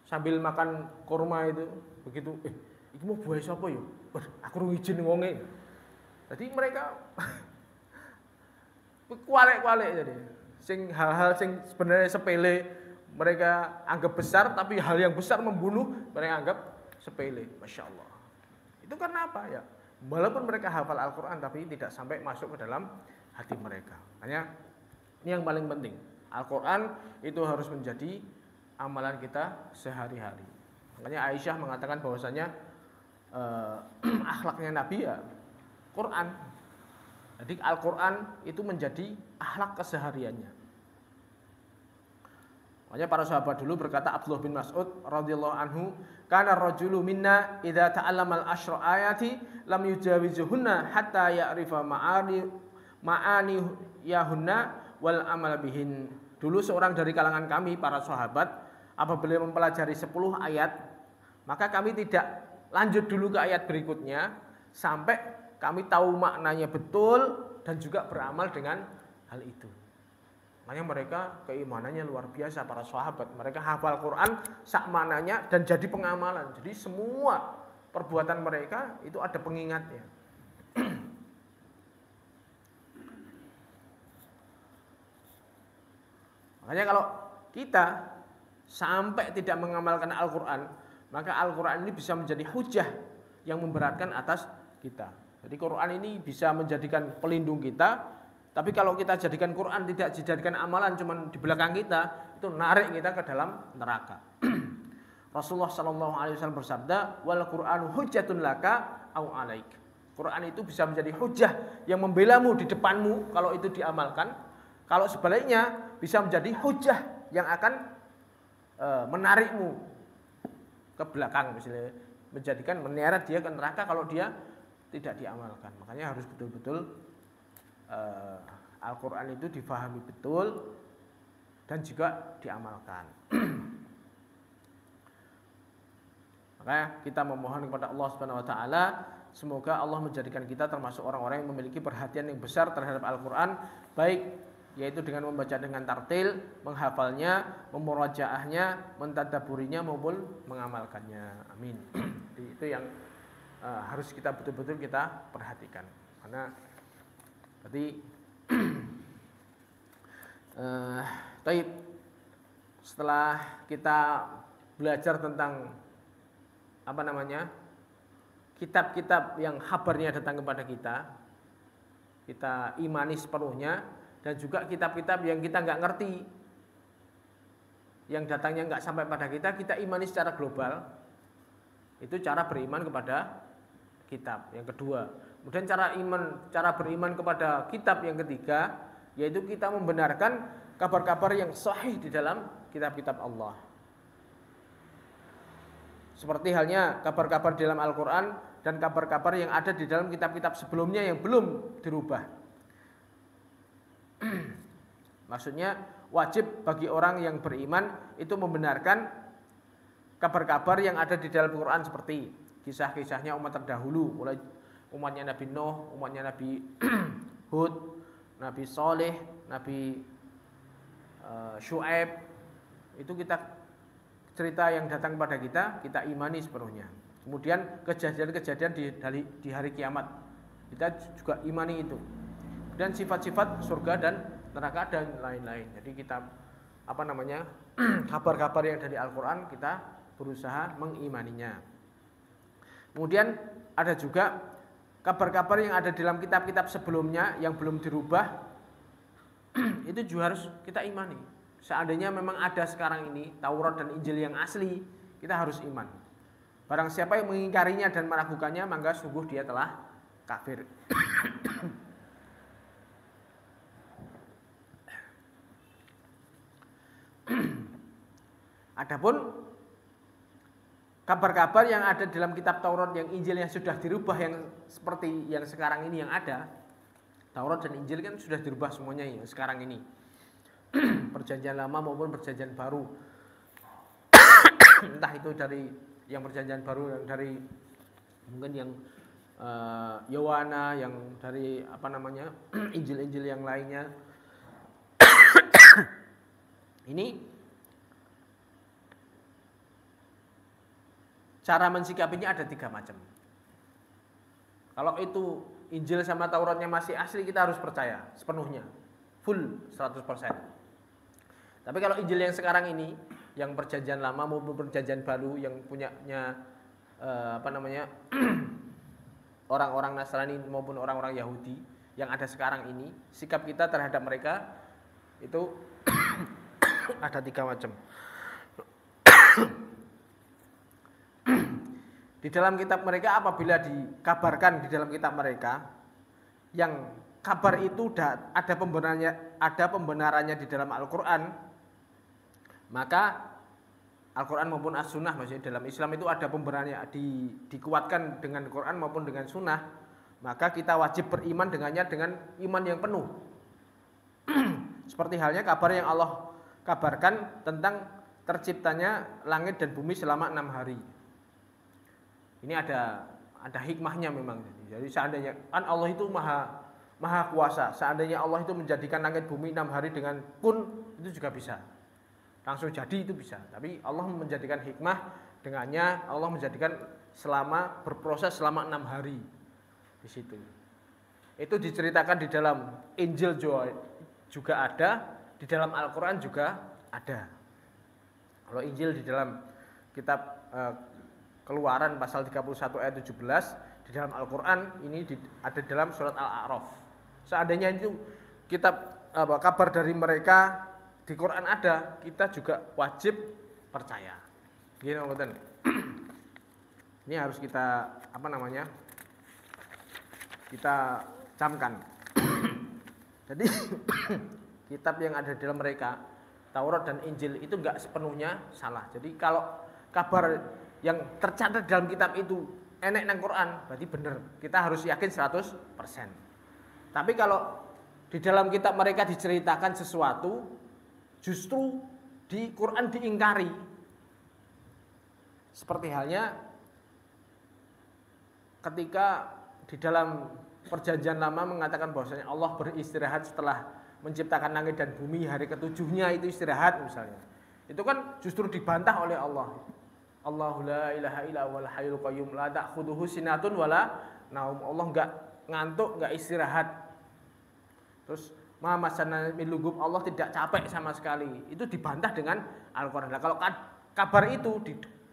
sambil makan kurma itu, begitu, itu mau buah siapa ya? Aku ruwijin wonge. Jadi mereka kualek-kualek jadi. Hal-hal sing sebenarnya sepele mereka anggap besar, tapi hal yang besar membunuh mereka anggap sepele. Masya Allah. Itu karena apa ya? Walaupun mereka hafal Al-Quran tapi tidak sampai masuk ke dalam hati mereka. Makanya ini yang paling penting. Al-Quran itu harus menjadi amalan kita sehari-hari. Makanya Aisyah mengatakan bahwasanya akhlaknya Nabi ya Quran. Jadi Al-Quran itu menjadi akhlak kesehariannya. Makanya para sahabat dulu berkata, Abdullah bin Mas'ud radhiyallahu anhu, kana rajulu minna idza ta'allama al-ashra ayati lam yujawizuhunna hatta ya'rifa ma'ani yahunna wal amal bihin. Dulu seorang dari kalangan kami para sahabat apabila mempelajari 10 ayat, maka kami tidak lanjut dulu ke ayat berikutnya sampai kami tahu maknanya betul dan juga beramal dengan hal itu. Makanya mereka keimanannya luar biasa para sahabat. Mereka hafal Quran sak maknanya dan jadi pengamalan. Jadi semua perbuatan mereka itu ada pengingatnya. Makanya kalau kita sampai tidak mengamalkan Al-Quran, maka Al-Quran ini bisa menjadi hujah yang memberatkan atas kita. Jadi Quran ini bisa menjadikan pelindung kita, tapi kalau kita jadikan Quran tidak dijadikan amalan, cuman di belakang kita, itu narik kita ke dalam neraka. Rasulullah SAW bersabda, wal Qur'anu hujjatun laka au alaik. Quran itu bisa menjadi hujah yang membelamu di depanmu kalau itu diamalkan. Kalau sebaliknya bisa menjadi hujah yang akan menarikmu ke belakang, misalnya menjadikan menyeret dia ke neraka kalau dia tidak diamalkan. Makanya harus betul-betul Al-Quran itu difahami betul dan juga diamalkan. Maka kita memohon kepada Allah Subhanahu wa taala, semoga Allah menjadikan kita termasuk orang-orang yang memiliki perhatian yang besar terhadap Al-Quran, baik yaitu dengan membaca dengan tartil, menghafalnya, memurajaahnya, mentadabburinya maupun mengamalkannya. Amin. Itu yang harus kita betul-betul kita perhatikan. Karena berarti taib, setelah kita belajar tentang kitab-kitab yang kabarnya datang kepada kita imani sepenuhnya. Dan juga kitab-kitab yang kita nggak ngerti, yang datangnya nggak sampai pada kita imani secara global. Itu cara beriman kepada kitab yang kedua. Kemudian cara beriman kepada kitab yang ketiga, yaitu kita membenarkan kabar-kabar yang sahih di dalam kitab-kitab Allah. Seperti halnya kabar-kabar di dalam Al-Quran dan kabar-kabar yang ada di dalam kitab-kitab sebelumnya yang belum dirubah. Maksudnya wajib bagi orang yang beriman itu membenarkan kabar-kabar yang ada di dalam Al-Quran, seperti kisah-kisahnya umat terdahulu, mulai umatnya Nabi Nuh, umatnya Nabi Hud, Nabi Saleh, Nabi Syuaib. Itu cerita yang datang kepada kita imani sepenuhnya. Kemudian kejadian-kejadian di hari kiamat, kita juga imani itu. Dan sifat-sifat surga dan neraka dan lain-lain. Jadi kita kabar-kabar yang dari Al-Quran kita berusaha mengimaninya. Kemudian ada juga kabar-kabar yang ada dalam kitab-kitab sebelumnya yang belum dirubah, itu juga harus kita imani. Seandainya memang ada sekarang ini Taurat dan Injil yang asli, kita harus iman. Barang siapa yang mengingkarinya dan meragukannya, maka sungguh dia telah kafir. Adapun kabar-kabar yang ada dalam kitab Taurat yang Injil yang sudah dirubah, yang seperti yang sekarang ini yang ada, Taurat dan Injil kan sudah dirubah semuanya yang sekarang ini. Perjanjian lama maupun perjanjian baru. Entah itu dari yang perjanjian baru, yang dari mungkin yang Yohana, yang dari Injil-Injil yang lainnya. Ini cara mensikapinya ada 3 macam. Kalau itu Injil sama Tauratnya masih asli, kita harus percaya sepenuhnya, full 100%. Tapi kalau Injil yang sekarang ini, yang perjanjian lama maupun perjanjian baru, yang punyanya orang-orang Nasrani maupun orang-orang Yahudi yang ada sekarang ini, sikap kita terhadap mereka itu ada 3 macam. Di dalam kitab mereka, apabila dikabarkan di dalam kitab mereka yang kabar itu ada pembenarannya di dalam Al-Quran, maka Al-Quran maupun As-Sunnah, maksudnya dalam Islam itu ada pembenarannya, dikuatkan dengan Quran maupun dengan Sunnah, maka kita wajib beriman dengannya dengan iman yang penuh. Seperti halnya kabar yang Allah kabarkan tentang terciptanya langit dan bumi selama 6 hari. Ini ada hikmahnya memang. Jadi seandainya kan Allah itu maha kuasa, seandainya Allah itu menjadikan langit bumi 6 hari dengan kun, itu juga bisa. Langsung jadi itu bisa. Tapi Allah menjadikan hikmah dengannya, Allah menjadikan berproses selama 6 hari di situ. Itu diceritakan di dalam Injil juga ada, di dalam Al-Quran juga ada. Kalau Injil di dalam kitab Keluaran pasal 31 ayat 17, di dalam Al-Quran ini ada dalam surat Al-A'raf. Seandainya itu kabar dari mereka di Quran ada, kita juga wajib percaya. Gini ngoten. Ini harus kita kita camkan. Jadi kitab yang ada di dalam mereka, Taurat dan Injil itu enggak sepenuhnya salah. Jadi kalau kabar yang tercatat dalam kitab itu enek nang Quran, berarti benar. Kita harus yakin 100%. Tapi kalau di dalam kitab mereka diceritakan sesuatu, justru di Quran diingkari. Seperti halnya ketika di dalam Perjanjian Lama mengatakan bahwasanya Allah beristirahat setelah menciptakan langit dan bumi, hari ketujuhnya itu istirahat misalnya. Itu kan justru dibantah oleh Allah. Allahu la ilaha illa huwal hayyul qayyum la ta'khudhuhu sinatun wala naum. Allah enggak ngantuk, enggak istirahat. Terus ma masana min lugub, Allah tidak capek sama sekali. Itu dibantah dengan Al-Qur'an. Nah, kalau kabar itu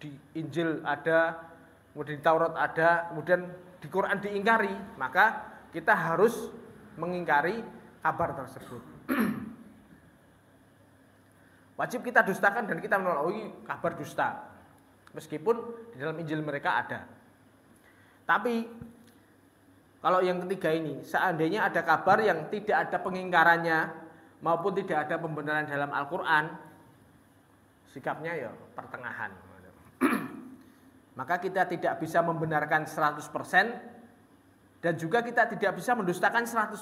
di Injil ada, kemudian di Taurat ada, kemudian di Quran diingkari, maka kita harus mengingkari kabar tersebut. Wajib kita dustakan dan kita menolak kabar dusta. Meskipun di dalam Injil mereka ada. Tapi kalau yang ketiga ini, seandainya ada kabar yang tidak ada pengingkarannya maupun tidak ada pembenaran dalam Al-Quran, sikapnya ya pertengahan. Maka kita tidak bisa membenarkan 100% dan juga kita tidak bisa mendustakan 100%.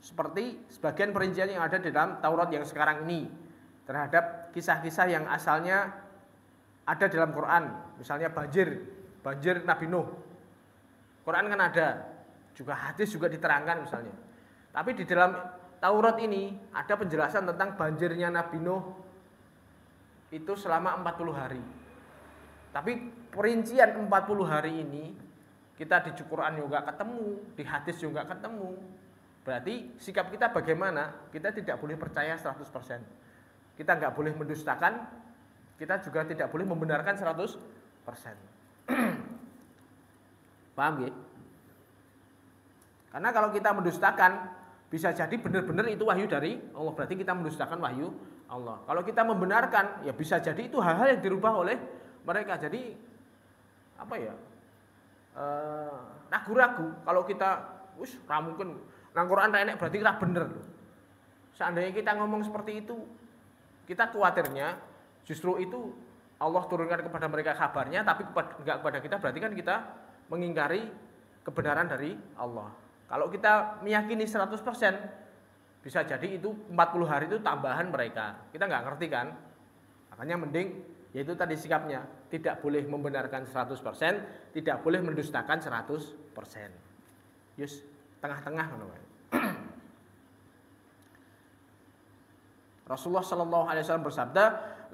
Seperti sebagian perincian yang ada di dalam Taurat yang sekarang ini terhadap kisah-kisah yang asalnya ada dalam Quran. Misalnya banjir Nabi Nuh. Quran kan ada, juga hadis juga diterangkan misalnya. Tapi di dalam Taurat ini ada penjelasan tentang banjirnya Nabi Nuh itu selama 40 hari. Tapi perincian 40 hari ini kita di Quran juga ketemu, di hadis juga ketemu. Berarti sikap kita bagaimana? Kita tidak boleh percaya 100%. Kita nggak boleh mendustakan, kita juga tidak boleh membenarkan 100%. Paham ya? Karena kalau kita mendustakan, bisa jadi benar-benar itu wahyu dari Allah, berarti kita mendustakan wahyu Allah. Kalau kita membenarkan, ya bisa jadi itu hal-hal yang dirubah oleh mereka. Jadi ragu-ragu. Kalau kita mungkin nang Quran enek berarti ra bener. Seandainya kita ngomong seperti itu, kita khawatirnya justru itu Allah turunkan kepada mereka kabarnya, tapi enggak kepada kita, berarti kan kita mengingkari kebenaran dari Allah. Kalau kita meyakini 100%, bisa jadi itu 40 hari itu tambahan mereka. Kita nggak ngerti kan? Makanya mending yaitu tadi sikapnya, tidak boleh membenarkan 100%, tidak boleh mendustakan 100%. Yus tengah-tengah menurut. Rasulullah sallallahu alaihi wasallam bersabda,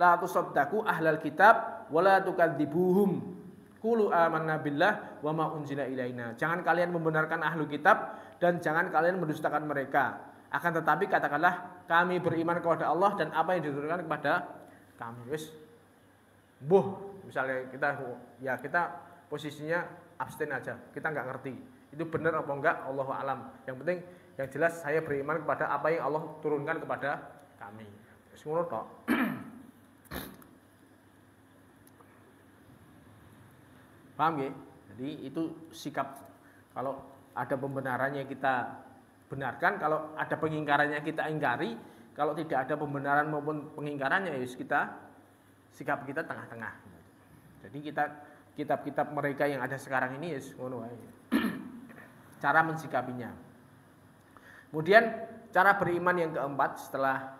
la tusaddaku ahlal kitab wa la tukadzibuhum. Qulu amanna billah wa ma unzila ilaina. Jangan kalian membenarkan ahlu kitab dan jangan kalian mendustakan mereka. Akan tetapi katakanlah kami beriman kepada Allah dan apa yang diturunkan kepada kami. Wis misalnya kita posisinya abstain aja, kita nggak ngerti itu benar apa enggak, Allahu alam. Yang penting yang jelas saya beriman kepada apa yang Allah turunkan kepada kami. Wis ngono tok. Paham ya? Jadi itu sikap. Kalau ada pembenarannya kita benarkan, kalau ada pengingkarannya kita ingkari, kalau tidak ada pembenaran maupun pengingkarannya ya sikap kita tengah-tengah. Jadi kita kitab-kitab mereka yang ada sekarang ini ya ngono wae. Cara mensikapinya. Kemudian cara beriman yang keempat setelah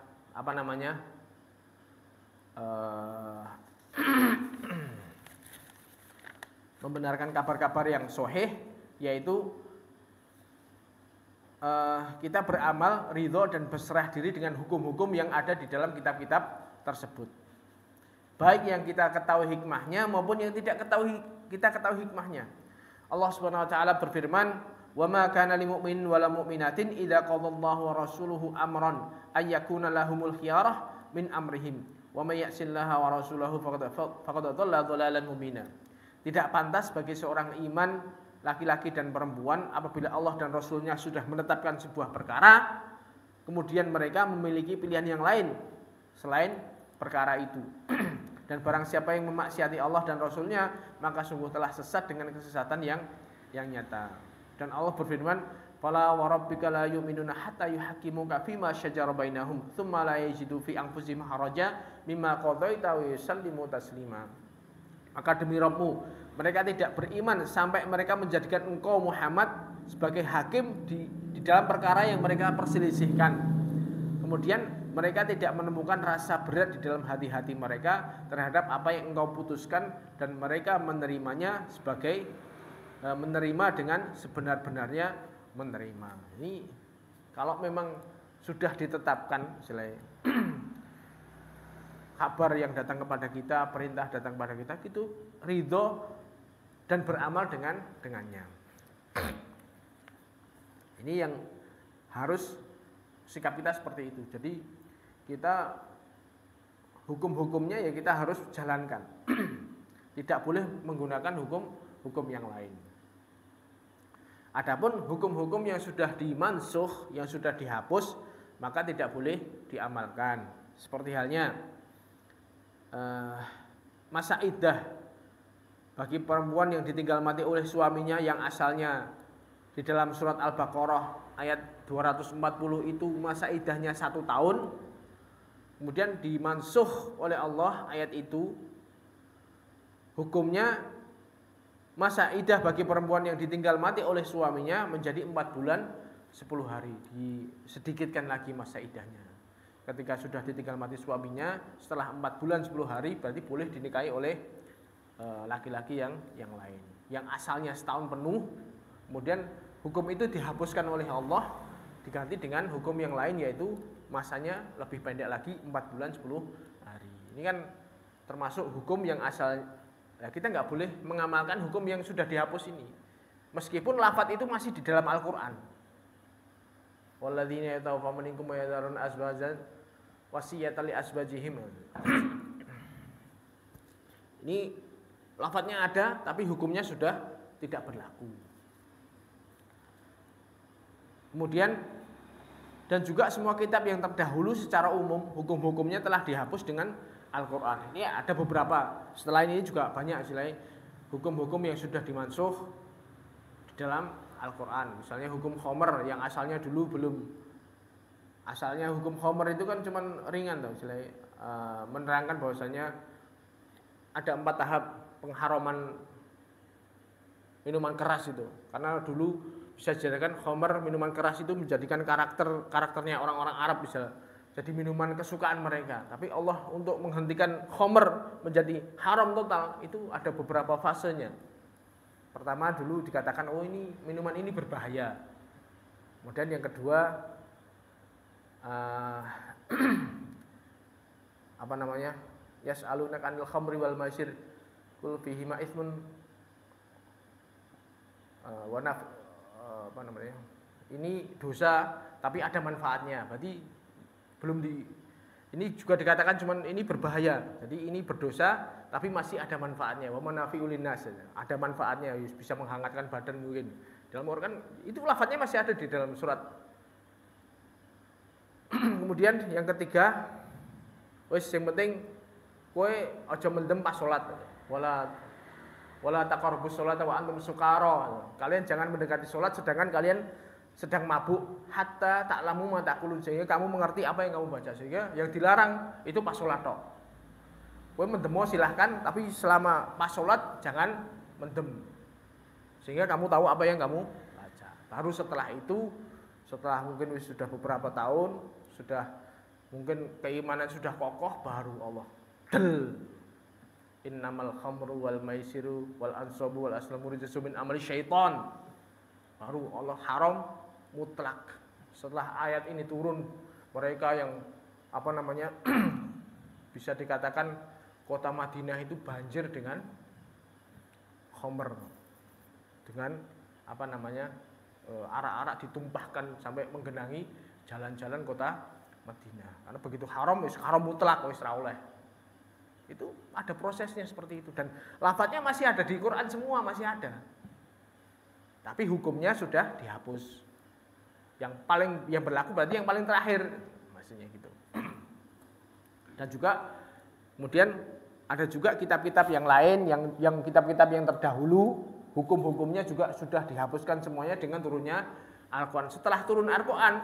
membenarkan kabar-kabar yang sahih, yaitu kita beramal ridho dan berserah diri dengan hukum-hukum yang ada di dalam kitab-kitab tersebut. baik yang kita ketahui hikmahnya maupun yang tidak kita ketahui hikmahnya. Allah Subhanahu wa taala berfirman, "Wa ma kana lil mu'minin wala mu'minatin idza qadallahu wa rasuluhu amran ay yakuna lahumul khiyarah min amrihim wa may ya'sillaha wa rasulahu faqad dhalla dhalalan mubina." Tidak pantas bagi seorang iman laki-laki dan perempuan apabila Allah dan Rasulnya sudah menetapkan sebuah perkara, kemudian mereka memiliki pilihan yang lain selain perkara itu. Dan barang siapa yang memaksiati Allah dan Rasulnya, maka sungguh telah sesat dengan kesesatan yang nyata. Dan Allah berfirman, "Fala wa rabbika la yu'minuna hatta yuhaqqimuka fima syajara bainahum, tsumma la yajidu fi anfusihim haraja mimma qadaita wa yusallimu taslima." Maka demi Rabbmu, mereka tidak beriman sampai mereka menjadikan engkau Muhammad sebagai hakim di dalam perkara yang mereka perselisihkan. Kemudian mereka tidak menemukan rasa berat di dalam hati-hati mereka terhadap apa yang engkau putuskan, dan mereka menerimanya sebagai menerima dengan sebenar-benarnya menerima. Ini kalau memang sudah ditetapkan misalnya kabar yang datang kepada kita, perintah datang kepada kita, itu ridho dan beramal dengannya. Ini yang harus sikap kita seperti itu. Jadi kita hukum-hukumnya ya kita harus jalankan. Tidak boleh menggunakan hukum yang lain. Adapun hukum-hukum yang sudah dimansuh, yang sudah dihapus, maka tidak boleh diamalkan. Seperti halnya masa iddah bagi perempuan yang ditinggal mati oleh suaminya yang asalnya di dalam surat Al-Baqarah ayat 240 itu masa iddahnya 1 tahun, kemudian dimansuh oleh Allah ayat itu, hukumnya masa iddah bagi perempuan yang ditinggal mati oleh suaminya menjadi 4 bulan 10 hari, disedikitkan lagi masa iddahnya. Ketika sudah ditinggal mati suaminya, setelah 4 bulan 10 hari berarti boleh dinikahi oleh laki-laki yang lain, yang asalnya setahun penuh. Kemudian hukum itu dihapuskan oleh Allah, diganti dengan hukum yang lain, yaitu masanya lebih pendek lagi 4 bulan 10 hari. Ini kan termasuk hukum yang asal. Nah, kita nggak boleh mengamalkan hukum yang sudah dihapus ini, meskipun lafadz itu masih di dalam Al-Quran. Walladzina yatawaffawna minkum wa yadharuna azwajan wasiyatan li azwajihim. Ini lafadznya ada, tapi hukumnya sudah tidak berlaku. Kemudian dan juga semua kitab yang terdahulu secara umum hukum-hukumnya telah dihapus dengan Al-Quran. Ini ada beberapa. Setelah ini juga banyak istilahnya hukum-hukum yang sudah dimansuh di dalam Al-Quran. Misalnya hukum khomer yang asalnya dulu belum. Asalnya hukum khomer itu kan cuma ringan tuh, istilahnya menerangkan bahwasanya ada 4 tahap pengharaman minuman keras itu. Karena dulu bisa dijadikan khomer, minuman keras itu menjadikan karakternya orang-orang Arab bisa jadi minuman kesukaan mereka. Tapi Allah untuk menghentikan khomer menjadi haram total itu ada beberapa fasenya. Pertama dulu dikatakan ini minuman ini berbahaya. Kemudian yang kedua apa namanya? Yas'alunaka 'anil khamri wal maisir qul fihima itsmun wa apa namanya? Ini dosa tapi ada manfaatnya. Berarti ini juga dikatakan cuman ini berbahaya. Jadi ini berdosa tapi masih ada manfaatnya. Wa manafi'ul linnas. Ada manfaatnya, bisa menghangatkan badan mungkin. Dalam Al-Qur'an itu lafadznya masih ada di dalam surat. Kemudian yang ketiga, yang penting kowe aja mendem pas salat. Wala taqrabus sholata wa antum sukara. Kalian jangan mendekati salat sedangkan kalian sedang mabuk, hatta ta'lamu ma taqulun, sehingga kamu mengerti apa yang kamu baca. Sehingga yang dilarang itu pas salat tok. Kowe mendemo silahkan, tapi selama pas salat jangan mendem. Sehingga kamu tahu apa yang kamu baca. Baru setelah itu, setelah mungkin sudah beberapa tahun, sudah mungkin keimanan sudah kokoh, baru Allah innamal khamru wal maisiru wal ansabu wal aslamu rijsun min amali syaitan. Baru Allah haram mutlak. Setelah ayat ini turun, mereka yang apa namanya bisa dikatakan kota Madinah itu banjir dengan khamr, dengan arak-arak ditumpahkan sampai menggenangi jalan-jalan kota Madinah. Karena begitu haram, wis haram mutlak, wis ra oleh. Itu ada prosesnya seperti itu, dan lafadznya masih ada di Quran, semua masih ada. Tapi hukumnya sudah dihapus. Yang berlaku berarti yang paling terakhir, maksudnya gitu. Dan juga kemudian ada juga kitab-kitab yang lain, yang kitab-kitab yang terdahulu, hukum-hukumnya juga sudah dihapuskan semuanya dengan turunnya Al-Quran. Setelah turun Al-Quran,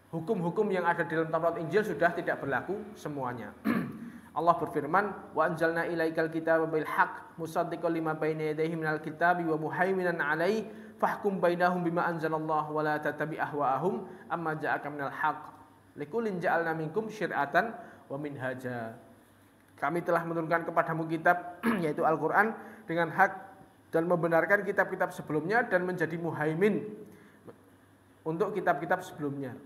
hukum-hukum yang ada di dalam Taurat Injil sudah tidak berlaku semuanya. Allah berfirman, wa anzalna ilaikal kitaba bil haqq musaddiqan lima baina yadayhi minal kitabi wa muhaiminan 'alaihi fahkum bainahum bima anzalallahu wa la tattabi' ahwa'ahum amma ja'aka minal haqq likullin ja'alna minkum syir'atan wa minhaja. Kami telah menurunkan kepadamu kitab yaitu Al-Qur'an dengan hak dan membenarkan kitab-kitab sebelumnya dan menjadi muhaimin untuk kitab-kitab sebelumnya.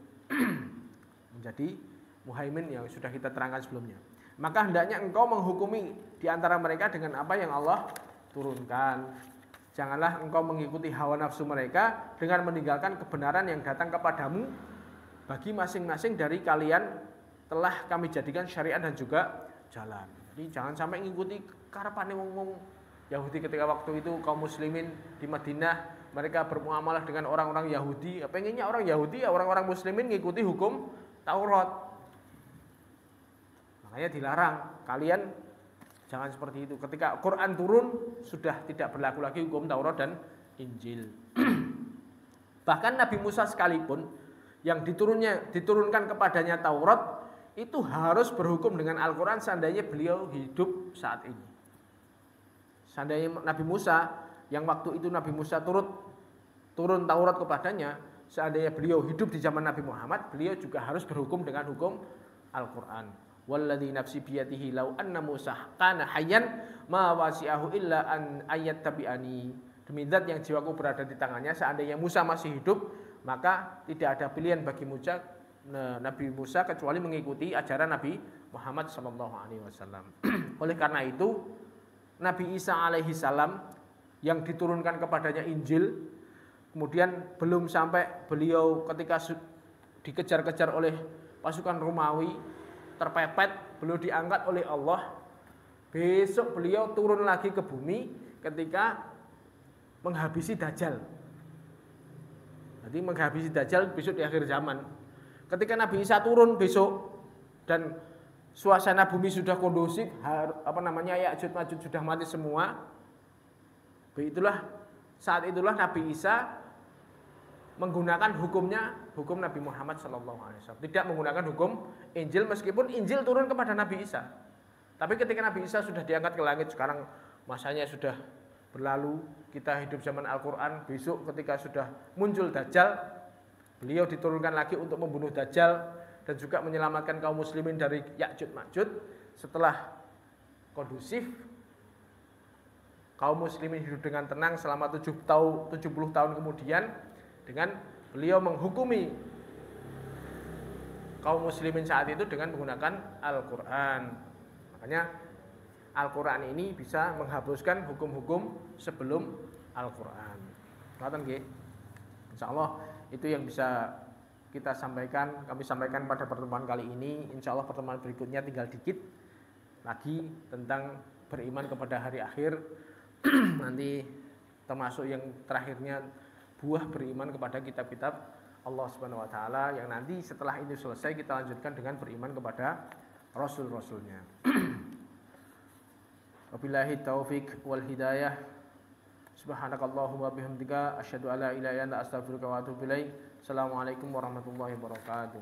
Menjadi muhaimin yang sudah kita terangkan sebelumnya. Maka hendaknya engkau menghukumi di antara mereka dengan apa yang Allah turunkan. Janganlah engkau mengikuti hawa nafsu mereka dengan meninggalkan kebenaran yang datang kepadamu. Bagi masing-masing dari kalian telah kami jadikan syariat dan juga jalan. Jadi jangan sampai mengikuti karepane wong-wong Yahudi ketika waktu itu kaum muslimin di Madinah, mereka bermuamalah dengan orang-orang Yahudi. Pengennya orang Yahudi, orang-orang muslimin mengikuti hukum Taurat. Makanya dilarang, kalian jangan seperti itu. Ketika Quran turun, sudah tidak berlaku lagi hukum Taurat dan Injil. Bahkan Nabi Musa sekalipun yang diturunkan kepadanya Taurat itu harus berhukum dengan Al-Quran seandainya beliau hidup saat ini. Seandainya Nabi Musa, yang waktu itu Nabi Musa turun Taurat kepadanya, seandainya beliau hidup di zaman Nabi Muhammad, beliau juga harus berhukum dengan hukum Al-Quran. Walladzi nafsi biyadihi law anna Musa kana hayyan ma wasi'ahu illa an ayattabi'ani. Demi zat yang jiwaku berada di tangannya, seandainya Musa masih hidup, maka tidak ada pilihan bagi Nabi Musa kecuali mengikuti ajaran Nabi Muhammad SAW. Oleh karena itu, Nabi Isa alaihi salam yang diturunkan kepadanya Injil, kemudian belum sampai beliau ketika dikejar-kejar oleh pasukan Romawi, terpepet, beliau diangkat oleh Allah. Besok beliau turun lagi ke bumi ketika menghabisi Dajjal. Jadi menghabisi Dajjal besok di akhir zaman. Ketika Nabi Isa turun besok dan suasana bumi sudah kondusif, Ya'juj Ma'juj sudah mati semua. Saat itulah Nabi Isa menggunakan hukum Nabi Muhammad SAW. Tidak menggunakan hukum Injil, meskipun Injil turun kepada Nabi Isa. Tapi ketika Nabi Isa sudah diangkat ke langit, sekarang masanya sudah berlalu, kita hidup zaman Al-Quran. Besok ketika sudah muncul Dajjal, beliau diturunkan lagi untuk membunuh Dajjal dan juga menyelamatkan kaum muslimin dari Ya'juj Ma'juj. Setelah kondusif, kaum muslimin hidup dengan tenang selama 70 tahun kemudian, dengan beliau menghukumi kaum muslimin saat itu dengan menggunakan Al-Quran. Makanya Al-Quran ini bisa menghapuskan hukum-hukum sebelum Al-Quran. Insyaallah itu yang bisa kami sampaikan pada pertemuan kali ini. Insyaallah pertemuan berikutnya tinggal dikit lagi tentang beriman kepada hari akhir. Nanti termasuk yang terakhirnya buah beriman kepada kitab-kitab Allah Subhanahu wa taala, yang nanti setelah ini selesai kita lanjutkan dengan beriman kepada rasul-rasulnya. Wabillahi taufik wal hidayah. Subhanakallahumma bihamdika asyhadu an la ilaha illa anta astaghfiruka wa atubu ilaik. Assalamualaikum warahmatullahi wabarakatuh.